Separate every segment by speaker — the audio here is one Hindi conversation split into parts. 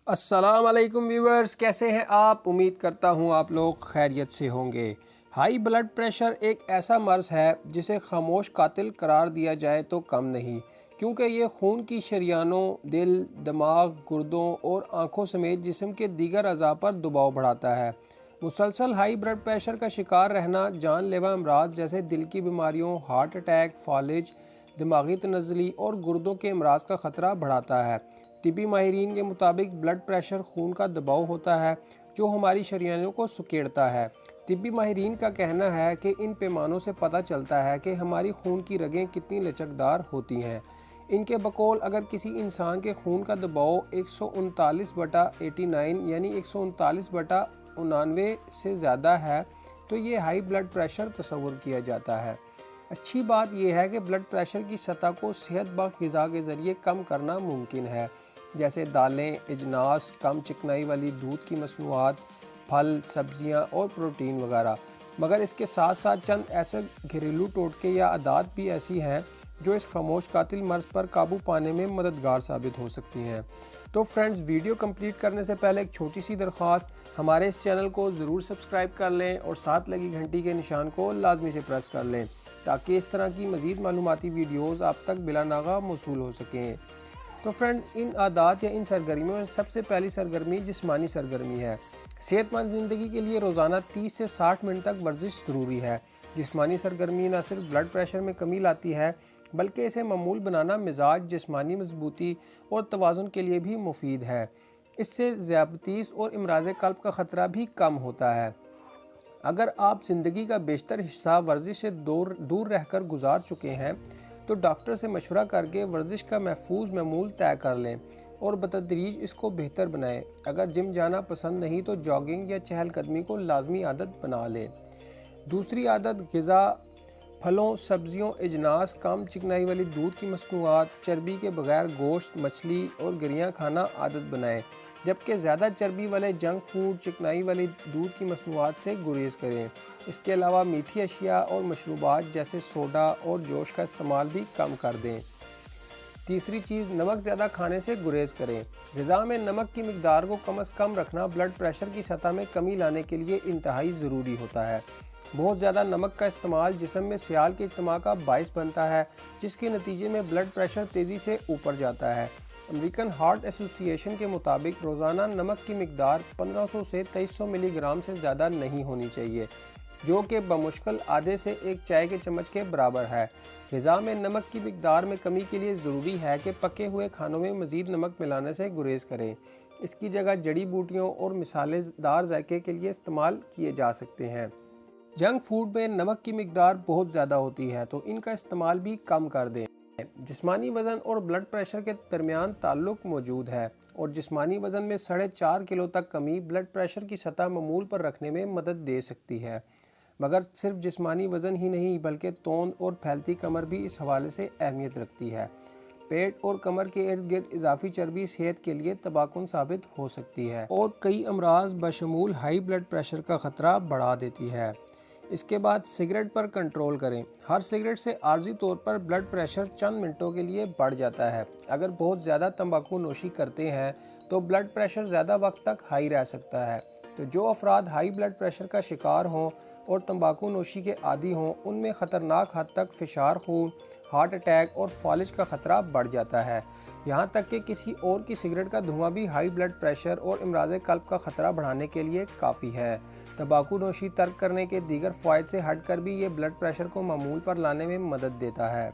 Speaker 1: अस्सलाम वालेकुम व्यूवर्स, कैसे हैं आप। उम्मीद करता हूं आप लोग खैरियत से होंगे। हाई ब्लड प्रेशर एक ऐसा मर्ज़ है जिसे खामोश कातिल करार दिया जाए तो कम नहीं, क्योंकि ये खून की शरियानों, दिल, दिमाग, गुर्दों और आँखों समेत जिस्म के दीगर अज़ा पर दबाव बढ़ाता है। मुसलसल हाई ब्लड प्रेशर का शिकार रहना जानलेवा अमराज जैसे दिल की बीमारियों, हार्ट अटैक, फालिज, दिमागी तनज़ली और गुर्दों के अमराज का ख़तरा बढ़ाता है। तिबी माहिरीन के मुताबिक ब्लड प्रेशर खून का दबाव होता है जो हमारी शरियानों को सुकेड़ता है। तिबी माहिरीन का कहना है कि इन पैमानों से पता चलता है कि हमारी खून की रगें कितनी लचकदार होती हैं। इनके बकौल अगर किसी इंसान के खून का दबाव 139/89 यानी 139/99 से ज़्यादा है तो ये हाई ब्लड प्रेशर तस्वुर किया जाता है। अच्छी बात यह है कि ब्लड प्रेशर की सतह को सेहतबख्श ग़िज़ा के ज़रिए कम करना मुमकिन है, जैसे दालें, अजनास, कम चिकनाई वाली दूध की मसनूआत, फल, सब्जियां और प्रोटीन वगैरह। मगर इसके साथ साथ चंद ऐसे घरेलू टोटके या आदात भी ऐसी हैं जो इस खामोश कातिल मर्ज़ पर काबू पाने में मददगार साबित हो सकती हैं। तो फ्रेंड्स, वीडियो कंप्लीट करने से पहले एक छोटी सी दरख्वास्त, हमारे इस चैनल को ज़रूर सब्सक्राइब कर लें और साथ लगी घंटी के निशान को लाजमी से प्रेस कर लें ताकि इस तरह की मज़ीद मालूमाती वीडियोज़ आप तक बिला नागा मौसूल हो सकें। तो फ्रेंड, इन आदात या इन सरगर्मियों में सबसे पहली सरगर्मी जिस्मानी सरगर्मी है। सेहतमंद ज़िंदगी के लिए रोज़ाना 30 से 60 मिनट तक वर्जिश ज़रूरी है। जिस्मानी सरगर्मी न सिर्फ ब्लड प्रेशर में कमी लाती है बल्कि इसे मामूल बनाना मिजाज, जिस्मानी मजबूती और तवाज़ुन के लिए भी मुफीद है। इससे ज़ियाबतीस और इमराज़ क़ल्ब का ख़तरा भी कम होता है। अगर आप ज़िंदगी का बेशतर हिस्सा वर्जिश से दूर रहकर गुजार चुके हैं तो डॉक्टर से मशवरा करके वर्जिश का महफूज मामूल तय कर लें और बतदरीज इसको बेहतर बनाएं। अगर जिम जाना पसंद नहीं तो जॉगिंग या चहलकदमी को लाजमी आदत बना लें। दूसरी आदत ग़िज़ा, फलों, सब्जियों, अजनास, कम चिकनाई वाली दूध की मसनूआत, चर्बी के बगैर गोश्त, मछली और गिरियाँ खाना आदत बनाएं, जबकि ज़्यादा चर्बी वाले जंक फूड, चिकनाई वाली दूध की मसनूआत से गुरेज करें। इसके अलावा मीठी अशिया और मशरूबात जैसे सोडा और जोश का इस्तेमाल भी कम कर दें। तीसरी चीज़, नमक ज़्यादा खाने से गुरेज करें। ग़िज़ा में नमक की मिकदार को कम से कम रखना ब्लड प्रेशर की सतह में कमी लाने के लिए इंतहाई ज़रूरी होता है। बहुत ज़्यादा नमक का इस्तेमाल जिस्म में सियाल के इज्तिमा का बाइस बनता है, जिसके नतीजे में ब्लड प्रेशर तेज़ी से ऊपर जाता है। अमेरिकन हार्ट एसोसिएशन के मुताबिक रोज़ाना नमक की मिकदार 1500 से 2300 मिलीग्राम से ज़्यादा नहीं होनी चाहिए, जो कि बमुश्किल आधे से एक चाय के चम्मच के बराबर है। ग़िज़ा में नमक की मिकदार में कमी के लिए ज़रूरी है कि पके हुए खानों में मज़ीद नमक मिलाने से गुरेज करें। इसकी जगह जड़ी बूटियों और मिसालेदार जायके के लिए इस्तेमाल किए जा सकते हैं। जंक फूड में नमक की मिकदार बहुत ज़्यादा होती है तो इनका इस्तेमाल भी कम कर दें। जिस्मानी वज़न और ब्लड प्रेशर के दरमियान ताल्लुक़ मौजूद है और जिस्मानी वज़न में 4.5 किलो तक कमी ब्लड प्रेशर की सतह मामूल पर रखने में मदद दे सकती है। मगर सिर्फ जिस्मानी वज़न ही नहीं बल्कि तोंद और फैलती कमर भी इस हवाले से अहमियत रखती है। पेट और कमर के इर्द गिर्द इजाफी चर्बी सेहत के लिए तबाकुन साबित हो सकती है और कई अमराज बशमूल हाई ब्लड प्रेशर का ख़तरा बढ़ा देती है। इसके बाद सिगरेट पर कंट्रोल करें। हर सिगरेट से आर्जी तौर पर ब्लड प्रेशर चंद मिनटों के लिए बढ़ जाता है। अगर बहुत ज़्यादा तंबाकू नोशी करते हैं तो ब्लड प्रेशर ज़्यादा वक्त तक हाई रह सकता है। तो जो अफराद हाई ब्लड प्रेशर का शिकार हों और तंबाकू नोशी के आदी हों, उनमें ख़तरनाक हद तक फ़िशार खून, हार्ट अटैक और फालिज का ख़तरा बढ़ जाता है। यहाँ तक कि किसी और की सिगरेट का धुआं भी हाई ब्लड प्रेशर और इमराज़ क़ल्ब का ख़तरा बढ़ाने के लिए काफ़ी है। तंबाकू नोशी तर्क करने के दीगर फ़ायदे से हटकर भी ये ब्लड प्रेशर को मामूल पर लाने में मदद देता है।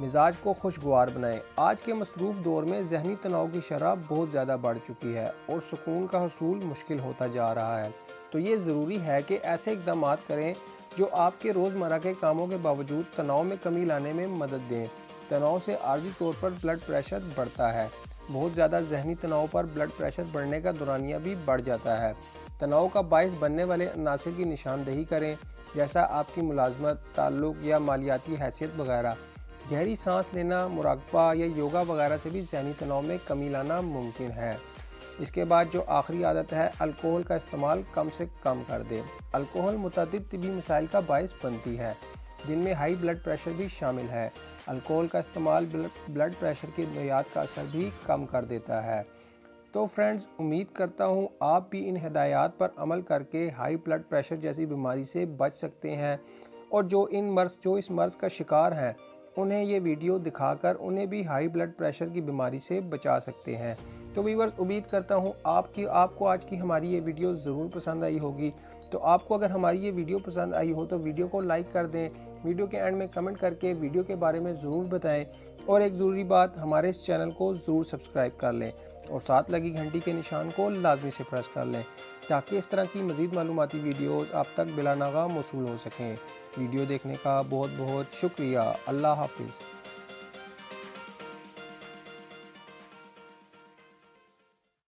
Speaker 1: मिजाज को खुशगवार बनाएं। आज के मसरूफ़ दौर में जहनी तनाव की शरह बहुत ज़्यादा बढ़ चुकी है और सुकून का हसूल मुश्किल होता जा रहा है। तो ये ज़रूरी है कि ऐसे इक़दाम करें जो आपके रोज़मर्रा के कामों के बावजूद तनाव में कमी लाने में मदद दें। तनाव से आर्जी तौर पर ब्लड प्रेशर बढ़ता है। बहुत ज़्यादा जहनी तनाव पर ब्लड प्रेशर बढ़ने का दौरानिया भी बढ़ जाता है। तनाव का बायस बनने वाले अनासर की निशानदेही करें, जैसा आपकी मुलाजमत, ताल्लुक़ या मालियाती हैसियत वगैरह। गहरी सांस लेना, मुराकबा या योगा वगैरह से भी जहनी तनाव में कमी लाना मुमकिन है। इसके बाद जो आखिरी आदत है, अल्कोहल का इस्तेमाल कम से कम कर दें। अल्कोहल मुतअद्दिद तिबी मसाइल का बायस बनती है, जिनमें हाई ब्लड प्रेशर भी शामिल है। अल्कोहल का इस्तेमाल ब्लड प्रेशर की नोयात का असर भी कम कर देता है। तो फ्रेंड्स, उम्मीद करता हूँ आप भी इन हिदायत पर अमल करके हाई ब्लड प्रेशर जैसी बीमारी से बच सकते हैं, और जो इस मर्ज़ का शिकार हैं उन्हें ये वीडियो दिखाकर उन्हें भी हाई ब्लड प्रेशर की बीमारी से बचा सकते हैं। तो व्यूअर्स, उम्मीद करता हूँ आपको आज की हमारी ये वीडियो ज़रूर पसंद आई होगी। तो आपको अगर हमारी ये वीडियो पसंद आई हो तो वीडियो को लाइक कर दें, वीडियो के एंड में कमेंट करके वीडियो के बारे में ज़रूर बताएं, और एक ज़रूरी बात, हमारे इस चैनल को ज़रूर सब्सक्राइब कर लें और साथ लगी घंटी के निशान को लाजमी से प्रेस कर लें, ताकि इस तरह की मज़ीद मालूमाती वीडियोज़ आप तक बिला नागा मौसूल हो सकें। वीडियो देखने का बहुत बहुत शुक्रिया। अल्लाह हाफिज़।